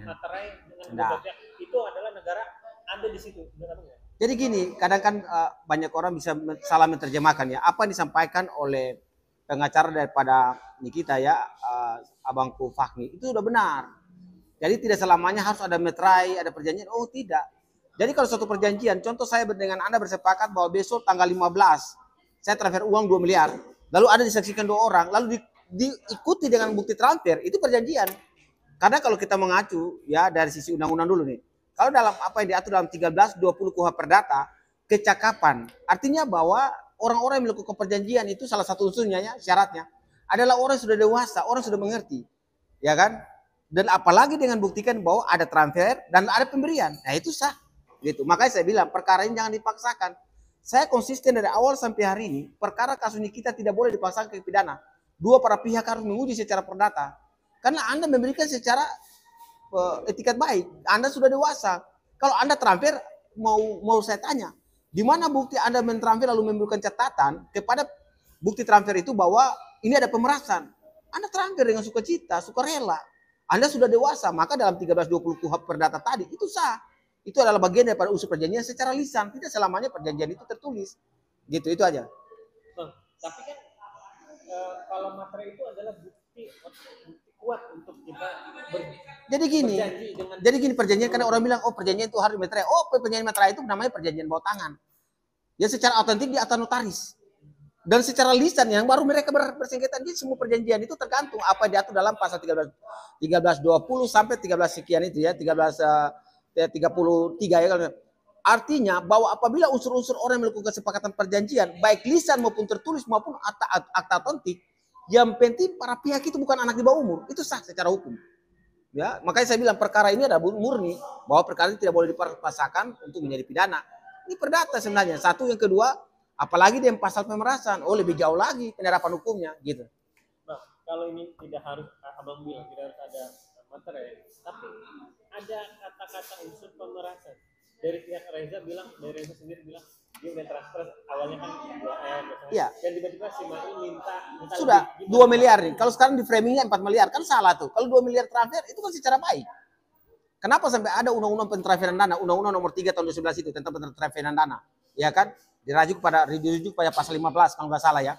materai dengan Nah, kedua pihak itu adalah negara ada di situ. jadi gini, kadang kan banyak orang bisa salah menerjemahkan ya. Apa yang disampaikan oleh pengacara daripada Nikita ya, abangku Fahmi, itu udah benar. Jadi tidak selamanya harus ada meterai, ada perjanjian. Oh tidak. Jadi kalau suatu perjanjian, contoh saya dengan Anda bersepakat bahwa besok tanggal 15, saya transfer uang 2 miliar. Lalu ada disaksikan 2 orang, lalu diikuti dengan bukti transfer, itu perjanjian. Karena kalau kita mengacu ya dari sisi undang-undang dulu nih. Kalau dalam apa yang diatur dalam 1320 KUHP Perdata, kecakapan artinya bahwa orang-orang yang melakukan perjanjian itu salah satu unsurnya ya, syaratnya adalah orang yang sudah dewasa, orang sudah mengerti. Ya kan? Dan apalagi dengan buktikan bahwa ada transfer dan ada pemberian. Nah, itu sah. Gitu. Makanya saya bilang perkara ini jangan dipaksakan. Saya konsisten dari awal sampai hari ini, perkara kasus ini kita tidak boleh dipaksakan ke pidana. Dua para pihak harus menguji secara perdata. Karena Anda memberikan secara etikat baik. Anda sudah dewasa. Kalau Anda transfer, mau saya tanya, di mana bukti Anda mentransfer lalu memberikan catatan kepada bukti transfer itu bahwa ini ada pemerasan? Anda transfer dengan sukacita, sukarela. Anda sudah dewasa, maka dalam 1320 KUHP Perdata tadi itu sah. Itu adalah bagian daripada unsur perjanjian secara lisan. Tidak selamanya perjanjian itu tertulis. Gitu, itu aja. Bang, tapi kan kalau materai itu adalah bukti kuat untuk kita jadi gini perjanjian, karena orang bilang oh perjanjian itu harus materai. Oh, perjanjian materai itu namanya perjanjian bawah tangan. Ya secara otentik di atas notaris. Dan secara lisan yang baru mereka bersengketa. Jadi semua perjanjian itu tergantung apa diatur dalam pasal 1320 sampai 13 sekian itu ya, 33 ya kalau. Artinya bahwa apabila unsur-unsur orang yang melakukan kesepakatan perjanjian, baik lisan maupun tertulis maupun akta otentik, yang penting para pihak itu bukan anak di bawah umur, itu sah secara hukum. Ya, makanya saya bilang perkara ini ada murni bahwa perkara ini tidak boleh dipaksakan untuk menjadi pidana. Ini perdata sebenarnya. Satu, yang kedua, apalagi dengan pasal pemerasan, oh lebih jauh lagi penerapan hukumnya gitu. Nah, kalau ini tidak harus abang bilang tidak harus ada materai, tapi ada kata-kata unsur pemerasan. Dari pihak Reza sendiri bilang dia udah transfer awalnya kan 2M ya. Dan tiba-tiba si Mai minta sudah 2 miliar nih. Kalau sekarang di framingnya 4 miliar kan salah tuh. Kalau 2 miliar transfer itu kan secara baik. Kenapa sampai ada undang-undang pentransferan dana, undang-undang nomor 3 tahun 2011 itu tentang pentransferan dana, ya kan? Dirujuk pada pasal 15 kalau nggak salah ya.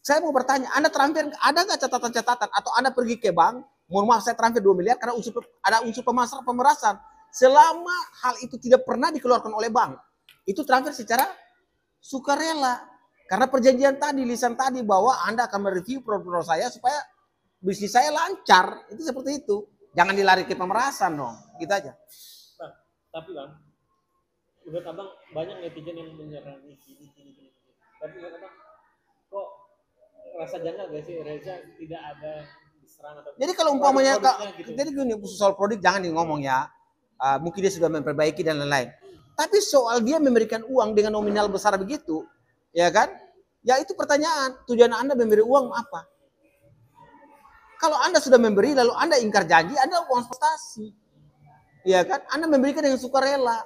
Saya mau bertanya, Anda transfer ada nggak catatan-catatan atau Anda pergi ke bank, mohon maaf saya transfer 2 miliar karena ada unsur pemerasan. Selama hal itu tidak pernah dikeluarkan oleh bank, itu transfer secara sukarela. Karena perjanjian tadi, lisan tadi bahwa Anda akan mereview produk saya supaya bisnis saya lancar. Itu seperti itu. Jangan dilari ke pemerasan dong. Gitu aja. Bang, tapi Bang, menurut Abang banyak netizen yang menyerang ini. Tapi menurut Abang, kok rasa janggal gak sih Reza tidak ada diserang atau... Jadi kalau umpamanya, gitu. Jadi gini, soal produk jangan ngomong ya. Mungkin dia sudah memperbaiki dan lain-lain. Tapi soal dia memberikan uang dengan nominal besar begitu, ya kan? Ya itu pertanyaan, tujuan Anda memberi uang apa? Kalau Anda sudah memberi lalu Anda ingkar janji, Anda uang prestasi. Ya kan? Anda memberikan dengan sukarela.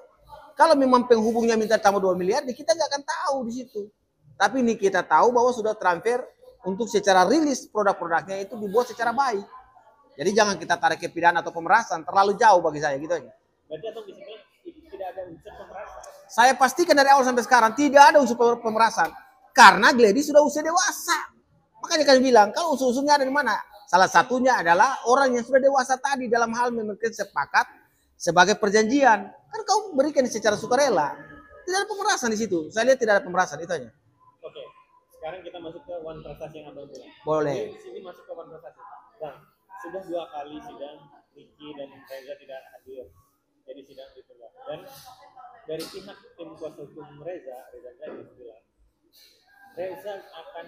Kalau memang penghubungnya minta tambah 2 miliar, kita nggak akan tahu di situ. Tapi ini kita tahu bahwa sudah transfer untuk secara rilis produk-produknya itu dibuat secara baik. Jadi jangan kita tarik ke pidana atau pemerasan, terlalu jauh bagi saya gitu aja. Berarti atau disini tidak ada unsur pemerasan. Saya pastikan dari awal sampai sekarang tidak ada unsur pemerasan. Karena Gladys sudah usia dewasa. Makanya kami bilang, kalau unsur-unsurnya ada di mana? Salah satunya adalah orang yang sudah dewasa tadi dalam hal memiliki sepakat sebagai perjanjian. Kan kau berikan secara sukarela. Tidak ada pemerasan di situ. Saya lihat tidak ada pemerasan, itu aja. Oke, sekarang kita masuk ke one prestasi yang abang bilang. Boleh. Di sini masuk ke one prestasi. Bang, sudah 2 kali sidang Ricky dan Reza tidak hadir. Jadi sidang ditunda. Dan dari pihak tim kuasa hukum Reza Gladys bilang Reza akan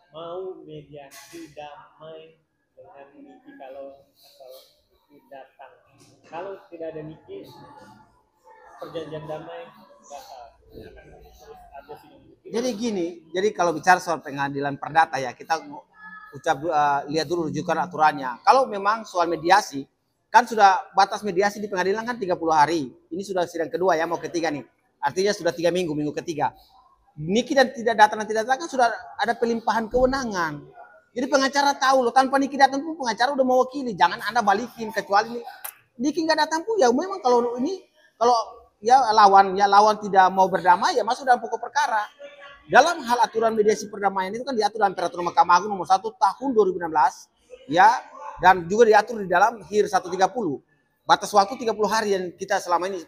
mau mediasi damai dengan Niki kalau datang. Kalau tidak ada Niki, perjanjian damai batal. Jadi gini, jadi kalau bicara soal pengadilan perdata ya kita lihat dulu rujukan aturannya. Kalau memang soal mediasi, kan sudah batas mediasi di pengadilan kan 30 hari. Ini sudah sidang kedua ya, mau ketiga nih. Artinya sudah 3 minggu ketiga. Niki dan tidak datang kan sudah ada pelimpahan kewenangan. Jadi pengacara tahu loh, tanpa Niki datang pun pengacara udah mewakili. Jangan Anda balikin, kecuali Niki nggak datang pun ya memang kalau ini, kalau ya lawan tidak mau berdamai ya masuk dalam pokok perkara. Dalam hal aturan mediasi perdamaian itu kan diatur dalam Peraturan Mahkamah Agung nomor 1 tahun 2016 ya, dan juga diatur di dalam HIR 130. Batas waktu 30 hari yang kita selama ini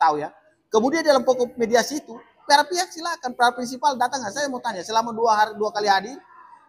tahu ya. Kemudian dalam pokok mediasi itu para pihak silakan, para prinsipal datang nggak? Saya mau tanya, selama 2 kali hadir,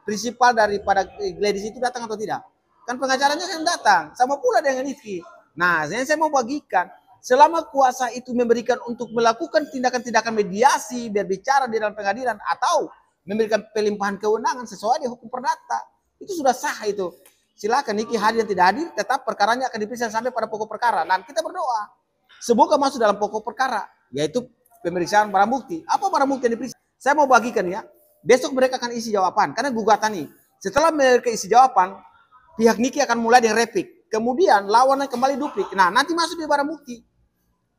prinsipal daripada Gladys itu datang atau tidak? Kan pengacaranya kan datang, sama pula dengan Ifki. Nah, saya mau bagikan, selama kuasa itu memberikan untuk melakukan tindakan-tindakan mediasi, berbicara di dalam pengadilan, atau memberikan pelimpahan kewenangan sesuai dengan hukum perdata, itu sudah sah itu. Silakan Niki hadir dan tidak hadir, tetap perkaranya akan diperiksa sampai pada pokok perkara. Dan kita berdoa, semoga masuk dalam pokok perkara, yaitu pemeriksaan barang bukti. Apa barang bukti yang diperiksa? Saya mau bagikan ya, besok mereka akan isi jawaban, karena gugatan nih. Setelah mereka isi jawaban, pihak Niki akan mulai dengan replik. Kemudian lawannya kembali duplik. Nah, nanti masuk di barang bukti.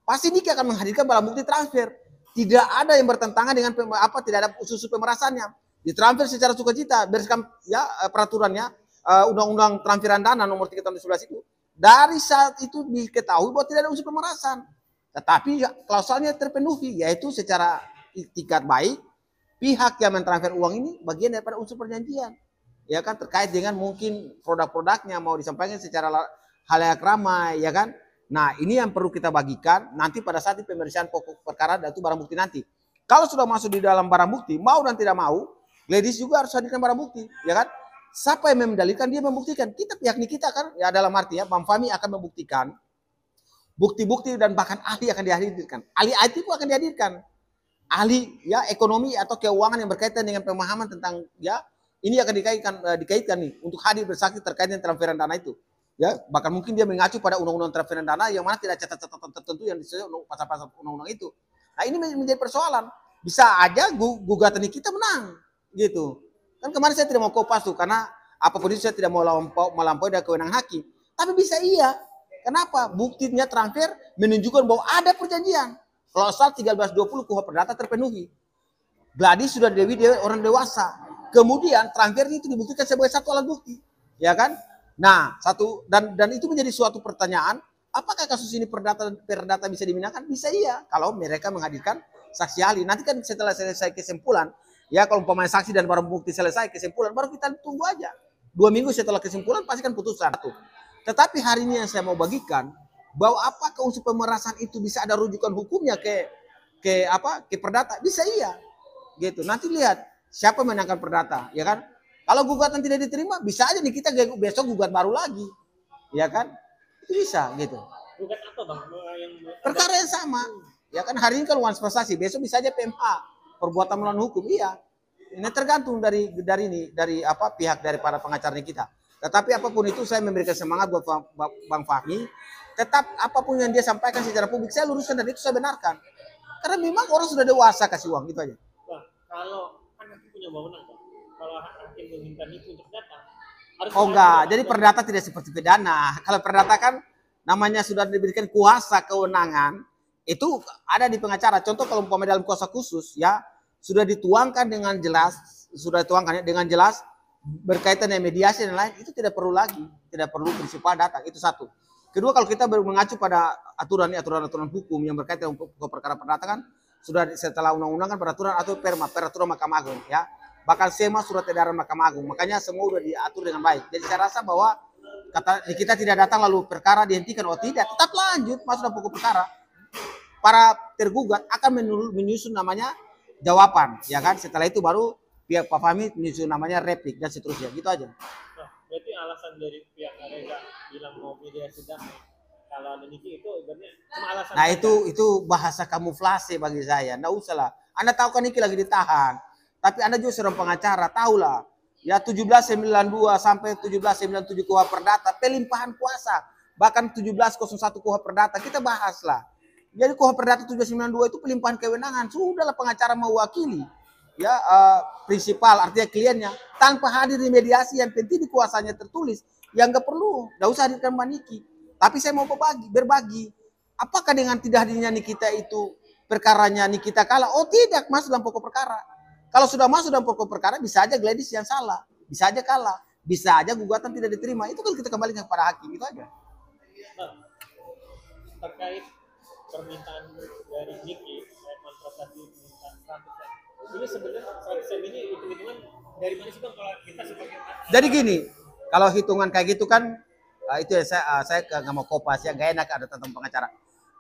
Pasti Niki akan menghadirkan barang bukti transfer. Tidak ada yang bertentangan dengan tidak ada unsur pemerasannya. Ditransfer secara sukacita berdasarkan ya peraturannya, Undang-Undang Transferan Dana nomor 3 tahun 2011 itu. Dari saat itu diketahui bahwa tidak ada unsur pemerasan. Tetapi klausalnya terpenuhi, yaitu secara itikat baik, pihak yang mentransfer uang ini bagian daripada unsur perjanjian. Ya kan, terkait dengan mungkin produk-produknya mau disampaikan secara halayak ramai, ya kan. Nah, ini yang perlu kita bagikan nanti pada saat pemeriksaan pokok perkara dan itu barang bukti nanti. Kalau sudah masuk di dalam barang bukti, mau dan tidak mau, Gladys juga harus hadirkan barang bukti, ya kan. Siapa yang mendalilkan, dia membuktikan. Kita pihak kita kan, ya dalam arti ya, Bang Fahmi akan membuktikan bukti-bukti dan bahkan ahli akan dihadirkan. Ahli IT pun akan dihadirkan. Ahli ya ekonomi atau keuangan yang berkaitan dengan pemahaman tentang ya ini akan dikaitkan nih untuk hadir bersaksi terkait dengan transferan dana itu. Ya, bahkan mungkin dia mengacu pada undang-undang transferan dana yang mana tidak catatan tertentu yang disebut pasal-pasal undang-undang itu. Nah, ini menjadi persoalan. Bisa aja gugatan kita menang gitu. Kan kemarin saya tidak mau kopas tuh karena apapun itu saya tidak mau melampaui dari kewenangan hakim. Tapi bisa iya. Kenapa? Buktinya transfer menunjukkan bahwa ada perjanjian. Klausul 1320 KUHP Perdata terpenuhi. Gladys sudah orang dewasa. Kemudian transfer itu dibuktikan sebagai satu alat bukti, ya kan? Nah, dan itu menjadi suatu pertanyaan, apakah kasus ini perdata bisa dimenangkan? Bisa iya, kalau mereka menghadirkan saksi ahli. Nanti kan setelah selesai kesimpulan, ya kalau umpamanya saksi dan barang bukti selesai kesimpulan, baru kita tunggu aja. 2 minggu setelah kesimpulan pasti kan putusan. Tetapi hari ini yang saya mau bagikan, bahwa apakah unsur pemerasan itu bisa ada rujukan hukumnya ke perdata? Bisa iya, gitu. Nanti lihat. Siapa menangkan perdata, ya kan? Kalau gugatan tidak diterima, bisa aja nih kita besok gugat baru lagi, ya kan? Itu bisa, gitu. Gugat apa bang? Perkara yang sama, ya kan? Hari ini kan wanspasasi, besok bisa aja PMH, perbuatan melawan hukum, iya. Ini tergantung dari pihak dari para pengacara kita. Tetapi apapun itu saya memberikan semangat buat Bang Fahmi. Tetap apapun yang dia sampaikan secara publik saya luruskan dan itu saya benarkan. Karena memang orang sudah dewasa kasih uang, gitu aja. Wah, kalau punya wewenang kan? Kalau hakim meminta itu untuk datang harus enggak, jadi perdata tidak seperti pidana. Kalau perdata kan namanya sudah diberikan kuasa kewenangan, itu ada di pengacara. Contoh kalau umpamanya dalam kuasa khusus ya sudah dituangkan dengan jelas, berkaitan dengan mediasi dan lain, itu tidak perlu prinsipal datang. Itu satu. Kedua, kalau kita mengacu pada aturan hukum yang berkaitan dengan perkara perdata kan sudah setelah undang-undang kan peraturan Mahkamah Agung ya. Bahkan SEMA surat edaran Mahkamah Agung. Makanya semua sudah diatur dengan baik. Jadi saya rasa bahwa kita tidak datang lalu perkara dihentikan, tidak, tetap lanjut masuk dalam pokok perkara. Para tergugat akan menyusun namanya jawaban, ya kan? Setelah itu baru pihak Pak Fahmi menyusun namanya replik dan seterusnya, gitu aja. Nah, berarti alasan dari pihak Reza bilang mau mediasi damai. Kalau ada Niki itu ibaratnya cuma alasan. Nah, itu bahasa kamuflase bagi saya. Nggak usah lah. Anda tahu kan Niki lagi ditahan. Tapi Anda juga seorang pengacara, tahulah. Ya 1792 sampai 1797 KUHP Perdata, pelimpahan kuasa. Bahkan 1701 KUHP Perdata, kita bahaslah. Jadi KUHP Perdata 1792 itu pelimpahan kewenangan. Sudahlah pengacara mewakili. Ya, prinsipal artinya kliennya. Tanpa hadir di mediasi yang penting di kuasanya tertulis. Yang nggak perlu, nggak usah hadirkan Mbak Niki. Tapi saya mau berbagi. Apakah dengan tidak hadirnya Nikita itu perkaranya Nikita kalah? Oh tidak, masuk dalam pokok perkara. Kalau sudah masuk dalam pokok perkara bisa aja Gladys yang salah. bisa aja kalah, bisa aja gugatan tidak diterima. Itu kan kita kembalikan kepada hakim, itu aja. Nah, terkait permintaan dari Niki transportasi permintaan 100 ini sebenarnya 100 ini hitung-hitungan dari mana sih Bang kalau kita sebagai Jadi gini, kalau hitungan kayak gitu kan itu ya saya nggak mau kopas ya, nggak enak ada tentang pengacara.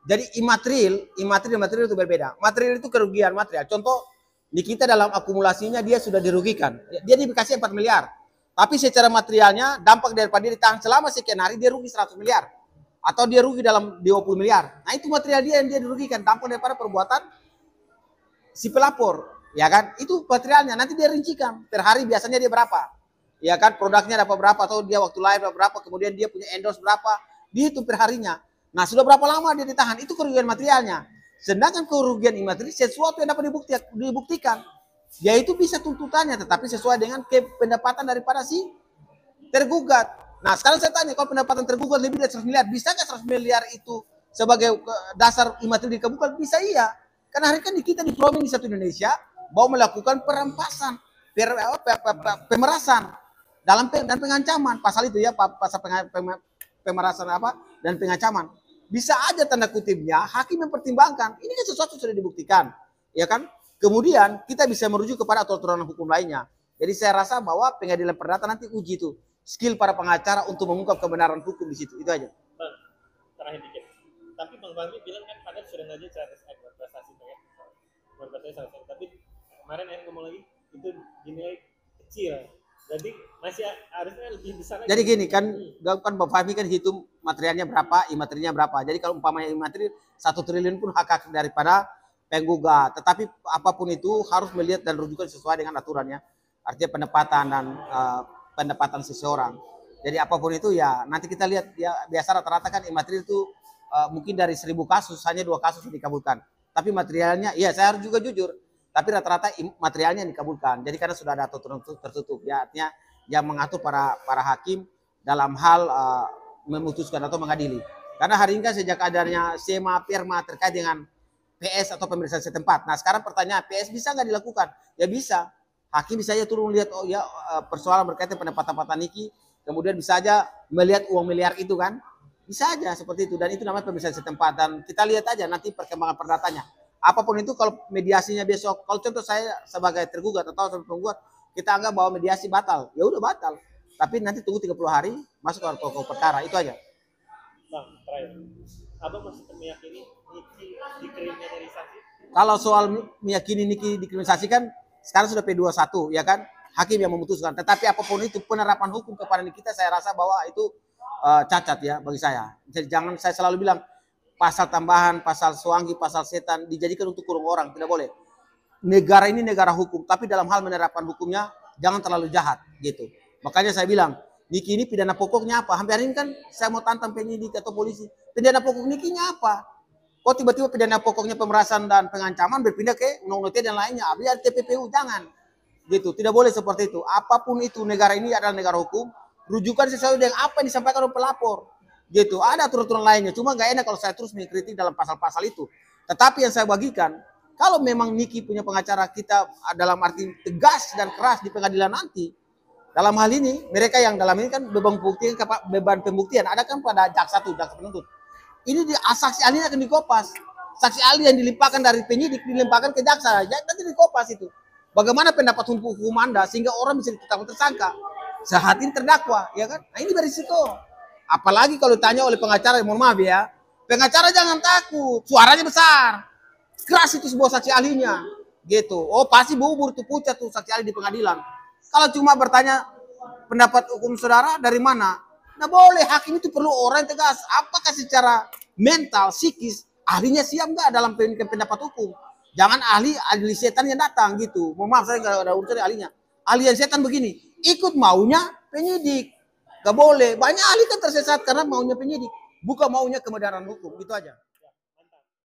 Jadi imaterial itu berbeda. Material itu kerugian material. Contoh di kita dalam akumulasinya dia sudah dirugikan. Dia dikasih 4 miliar. Tapi secara materialnya dampak daripada dia ditahan selama sekian hari dia rugi 100 miliar. Atau dia rugi dalam 20 miliar. Nah itu material dia yang dia dirugikan. Dampak daripada perbuatan si pelapor. Ya kan? Itu materialnya. Nanti dia rincikan. Per hari biasanya dia berapa. Ya kan? Produknya dapat berapa. Atau dia waktu live berapa. Kemudian dia punya endorse berapa. Dihitung per harinya. Nah sudah berapa lama dia ditahan. Itu kerugian materialnya. Sedangkan kerugian imaterial sesuatu yang dapat dibuktikan. Yaitu bisa tuntutannya. Tetapi sesuai dengan pendapatan daripada si tergugat. Nah sekarang saya tanya, kalau pendapatan tergugat lebih dari 100 miliar, bisa nggak 100 miliar itu sebagai dasar imaterial dikabulkan? Bisa iya. Karena hari kan kita di provinsi satu Indonesia mau melakukan perampasan, pemerasan dan pengancaman. Pasal itu ya, pasal pemerasan dan pengancaman. Bisa aja tanda kutipnya hakim mempertimbangkan. Ini kan sesuatu sudah dibuktikan, ya kan? Kemudian kita bisa merujuk kepada aturan hukum lainnya. Jadi saya rasa bahwa pengadilan perdata nanti uji itu skill para pengacara untuk mengungkap kebenaran hukum di situ. Itu aja. Bang, terakhir dikit. Tapi Bang Fahmi bilang kan pada sudah ngaji cara berprestasi banyak. Berprestasi salah. Tapi kemarin yang ngomong lagi itu dinilai kecil. Jadi masih harusnya lebih besar lagi. Jadi gini kan Bang Fahmi kan hitung materialnya berapa, imaterialnya berapa. Jadi kalau umpamanya imaterial 1 triliun pun hak daripada penggugat. Tetapi apapun itu harus melihat dan rujukan sesuai dengan aturannya. Artinya pendapatan dan pendapatan seseorang. Jadi apapun itu ya nanti kita lihat ya biasa rata-rata kan imaterial itu mungkin dari 1000 kasus hanya 2 kasus yang dikabulkan. Tapi materialnya ya saya harus juga jujur. Tapi rata-rata materialnya yang dikabulkan. Jadi karena sudah ada aturan tertutup ya artinya yang mengatur para hakim dalam hal memutuskan atau mengadili. Karena hari ini kan sejak adanya SEMA Perma terkait dengan PS atau pemeriksaan setempat. Nah sekarang pertanyaan PS bisa nggak dilakukan? Ya bisa. Hakim bisa aja turun lihat oh ya persoalan berkaitan pendapatan Niki, kemudian bisa aja melihat uang miliar itu kan, bisa aja seperti itu dan itu namanya pemeriksaan setempat dan kita lihat aja nanti perkembangan perdatanya. Apapun itu kalau mediasinya besok, kalau contoh saya sebagai tergugat atau sebagai penggugat, kita anggap bahwa mediasi batal, ya udah batal. Tapi nanti tunggu 30 hari masuk ke pokok perkara itu aja. Bang, terakhir, Abang masih meyakini Niki dikriminalisasi? Kalau soal meyakini Niki dikriminalisasi kan sekarang sudah P21 ya kan hakim yang memutuskan. Tetapi apapun itu penerapan hukum kepada kita saya rasa bahwa itu cacat ya bagi saya. Jadi jangan saya selalu bilang pasal tambahan, pasal suanggi, pasal setan dijadikan untuk kurung orang tidak boleh. Negara ini negara hukum tapi dalam hal menerapkan hukumnya jangan terlalu jahat gitu. Makanya saya bilang Niki ini pidana pokoknya apa? Hampir hari ini kan saya mau tantang penyidik atau polisi. Pidana pokok Nikinya apa? Kok tiba-tiba pidana pokoknya pemerasan dan pengancaman berpindah ke undang-undang dan lainnya. Biar TPPU jangan. Gitu. Tidak boleh seperti itu. Apapun itu negara ini adalah negara hukum. Rujukan sesuai dengan apa yang disampaikan oleh pelapor. Gitu. Ada aturan-aturan lainnya. Cuma nggak enak kalau saya terus mengkritik dalam pasal-pasal itu. Tetapi yang saya bagikan, kalau memang Niki punya pengacara kita dalam arti tegas dan keras di pengadilan nanti, dalam hal ini mereka yang dalam ini kan beban pembuktian ada kan pada jaksa penuntut. Ini saksi ahlinya akan dikopas. Saksi ahli yang dilimpahkan dari penyidik dilimpahkan ke jaksa, nanti dikopas itu. Bagaimana pendapat hukum Anda sehingga orang bisa ditetapkan tersangka? Saat ini terdakwa, ya kan? Nah ini berisiko. Apalagi kalau ditanya oleh pengacara, mohon maaf ya, pengacara jangan takut, suaranya besar, keras itu sebuah saksi ahlinya, gitu. Oh pasti bubur tuh pucat tuh saksi ahli di pengadilan. Kalau cuma bertanya pendapat hukum saudara dari mana? Nah boleh, hakim itu perlu orang yang tegas. Apakah secara mental, psikis, ahlinya siap nggak dalam pendapat hukum? Jangan ahli setan yang datang gitu. Mohon maaf saya nggak ada urusan ahlinya. Ahli yang setan begini, ikut maunya penyidik. Gak boleh. Banyak ahli kan tersesat karena maunya penyidik. Bukan maunya kebenaran hukum. Gitu aja.